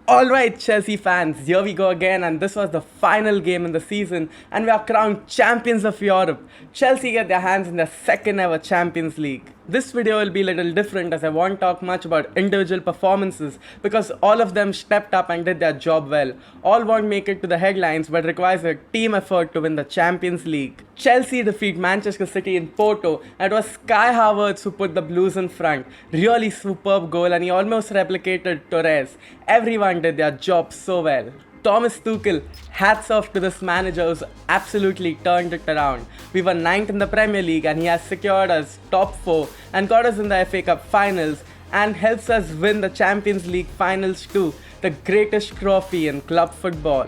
Alright, Chelsea fans, here we go again, and this was the final game in the season, and we are crowned champions of Europe. Chelsea get their hands in their second ever Champions League. This video will be a little different as I won't talk much about individual performances because all of them stepped up and did their job well. All won't make it to the headlines but requires a team effort to win the Champions League. Chelsea defeat Manchester City in Porto, and it was Kai Havertz who put the Blues in front. Really superb goal, and he almost replicated Torres. Everyone did their job so well. Thomas Tuchel, hats off to this manager who's absolutely turned it around. We were 9th in the Premier League and he has secured us top 4 and got us in the FA Cup finals and helps us win the Champions League finals too, the greatest trophy in club football.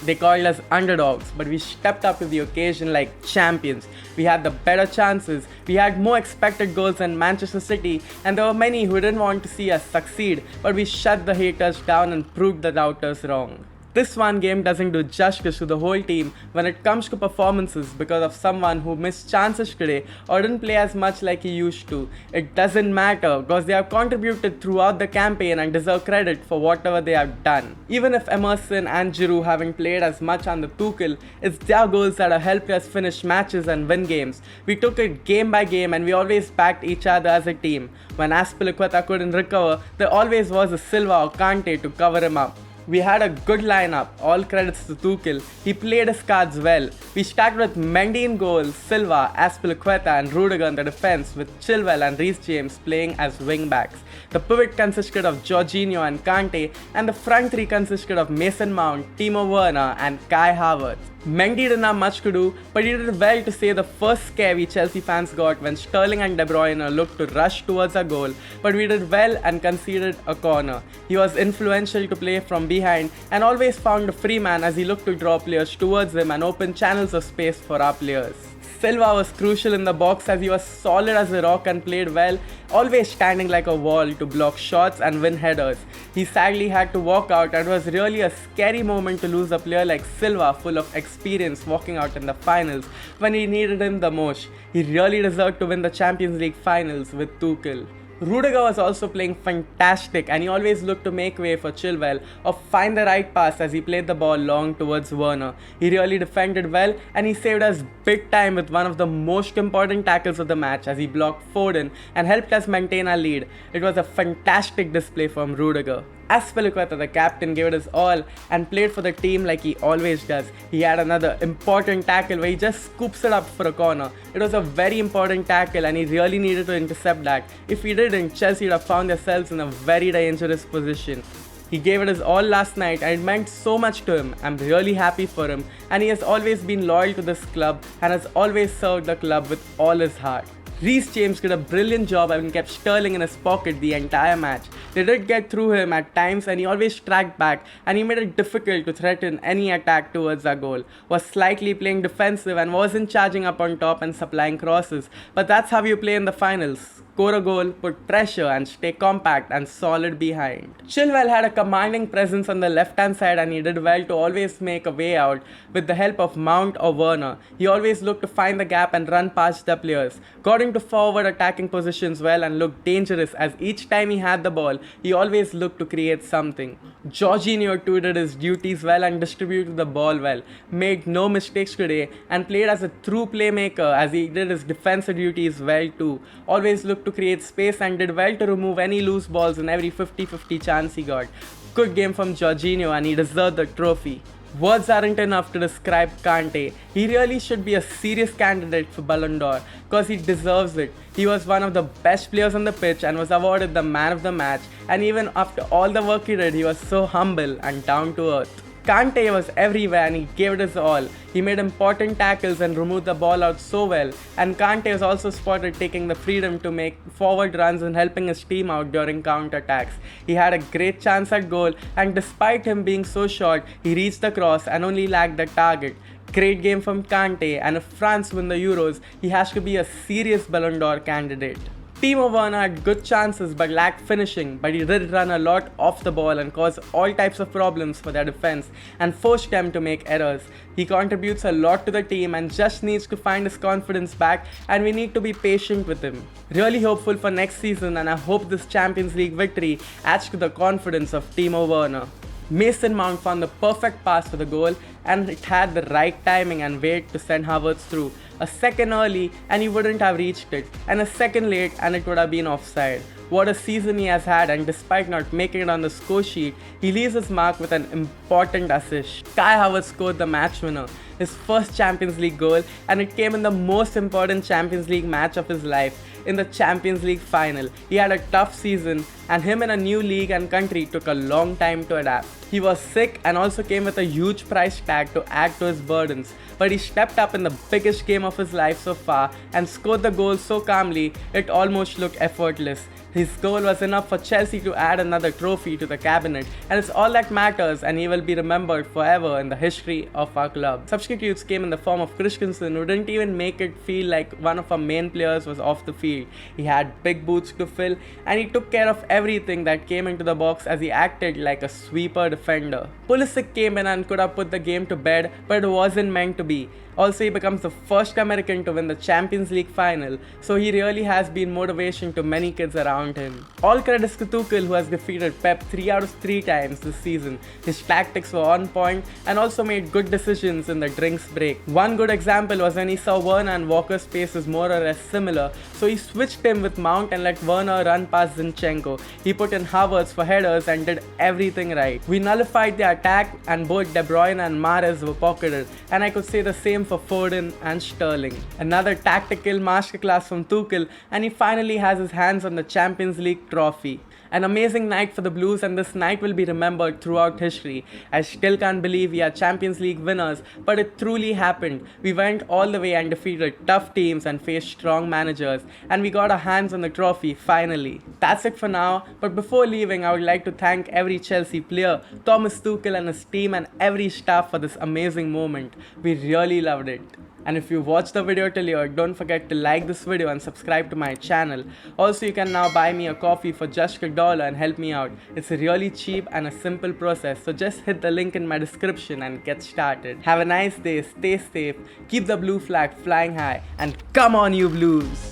They called us underdogs, but we stepped up to the occasion like champions. We had the better chances, we had more expected goals than Manchester City, and there were many who didn't want to see us succeed, but we shut the haters down and proved the doubters wrong. This one game doesn't do justice to the whole team when it comes to performances because of someone who missed chances today or didn't play as much like he used to. It doesn't matter because they have contributed throughout the campaign and deserve credit for whatever they have done. Even if Emerson and Giroud haven't played as much under Tuchel, it's their goals that have helped us finish matches and win games. We took it game by game and we always backed each other as a team. When Azpilicueta couldn't recover, there always was a Silva or Kante to cover him up. We had a good lineup, all credits to Tuchel. He played his cards well. We started with Mendy in goal, Silva, Azpilicueta and Rudiger in the defense, with Chilwell and Reece James playing as wing backs. The pivot consisted of Jorginho and Kante, and the front three consisted of Mason Mount, Timo Werner and Kai Havertz. Mendy didn't have much to do, but he did well to say the first scare we Chelsea fans got when Sterling and De Bruyne looked to rush towards a goal, but we did well and conceded a corner. He was influential to play from behind and always found a free man as he looked to draw players towards him and open channels of space for our players. Silva was crucial in the box as he was solid as a rock and played well, always standing like a wall to block shots and win headers. He sadly had to walk out and it was really a scary moment to lose a player like Silva full of experience walking out in the finals when he needed him the most. He really deserved to win the Champions League finals with Tuchel. Rudiger was also playing fantastic and he always looked to make way for Chilwell or find the right pass as he played the ball long towards Werner. He really defended well and he saved us big time with one of the most important tackles of the match as he blocked Foden and helped us maintain our lead. It was a fantastic display from Rudiger. Azpilicueta, the captain, gave it his all and played for the team like he always does. He had another important tackle where he just scoops it up for a corner. It was a very important tackle and he really needed to intercept that. If he didn't, Chelsea would have found themselves in a very dangerous position. He gave it his all last night and it meant so much to him. I'm really happy for him and he has always been loyal to this club and has always served the club with all his heart. Reece James did a brilliant job and kept Sterling in his pocket the entire match. They did get through him at times and he always tracked back and he made it difficult to threaten any attack towards our goal. Was slightly playing defensive and wasn't charging up on top and supplying crosses, but that's how you play in the finals. Score a goal, put pressure and stay compact and solid behind. Chilwell had a commanding presence on the left hand side and he did well to always make a way out with the help of Mount or Werner. He always looked to find the gap and run past the players. Got into forward attacking positions well and looked dangerous as each time he had the ball, he always looked to create something. Jorginho too did his duties well and distributed the ball well. Made no mistakes today and played as a true playmaker as he did his defensive duties well too. Always looked to create space and did well to remove any loose balls in every 50-50 chance he got. Good game from Jorginho and he deserved the trophy. Words aren't enough to describe Kante. He really should be a serious candidate for Ballon d'Or because he deserves it. He was one of the best players on the pitch and was awarded the man of the match, and even after all the work he did, he was so humble and down to earth. Kante was everywhere and he gave it his all. He made important tackles and removed the ball out so well, and Kante was also spotted taking the freedom to make forward runs and helping his team out during counter-attacks. He had a great chance at goal and despite him being so short, he reached the cross and only lagged the target. Great game from Kante, and if France win the Euros, he has to be a serious Ballon d'Or candidate. Timo Werner had good chances but lacked finishing, but he did run a lot off the ball and caused all types of problems for their defense and forced them to make errors. He contributes a lot to the team and just needs to find his confidence back, and we need to be patient with him. Really hopeful for next season, and I hope this Champions League victory adds to the confidence of Timo Werner. Mason Mount found the perfect pass for the goal, and it had the right timing and weight to send Havertz through. A second early and he wouldn't have reached it, and a second late and it would have been offside. What a season he has had, and despite not making it on the score sheet, he leaves his mark with an important assist. Kai Havertz scored the match winner, his first Champions League goal, and it came in the most important Champions League match of his life, in the Champions League final. He had a tough season, and him in a new league and country took a long time to adapt. He was sick and also came with a huge price tag to add to his burdens, but he stepped up in the biggest game of his life so far and scored the goal so calmly it almost looked effortless. His goal was enough for Chelsea to add another trophy to the cabinet, and it's all that matters, and he will be remembered forever in the history of our club. Substitutes came in the form of Christensen, who didn't even make it feel like one of our main players was off the field. He had big boots to fill, and he took care of everything that came into the box as he acted like a sweeper defender. Pulisic came in and could have put the game to bed, but it wasn't meant to be. Also, he becomes the first American to win the Champions League final, so he really has been motivation to many kids around him. All credits to Tuchel, who has defeated Pep 3 out of 3 times this season. His tactics were on point and also made good decisions in the drinks break. One good example was when he saw Werner and Walker's pace is more or less similar, so he switched him with Mount and let Werner run past Zinchenko. He put in Havertz for headers and did everything right. We nullified the attack, and both De Bruyne and Mahrez were pocketed, and I could say the same for Foden and Sterling. Another tactical masterclass from Tuchel, and he finally has his hands on the Champions League trophy. An amazing night for the Blues, and this night will be remembered throughout history. I still can't believe we are Champions League winners, but it truly happened. We went all the way and defeated tough teams and faced strong managers, and we got our hands on the trophy finally. That's it for now, but before leaving, I would like to thank every Chelsea player, Thomas Tuchel and his team, and every staff for this amazing moment. We really loved it. And if you watched the video till here, don't forget to like this video and subscribe to my channel. Also, you can now buy me a coffee for just $1 and help me out. It's really cheap and a simple process, so just hit the link in my description and get started. Have a nice day, stay safe, keep the blue flag flying high, and come on you Blues!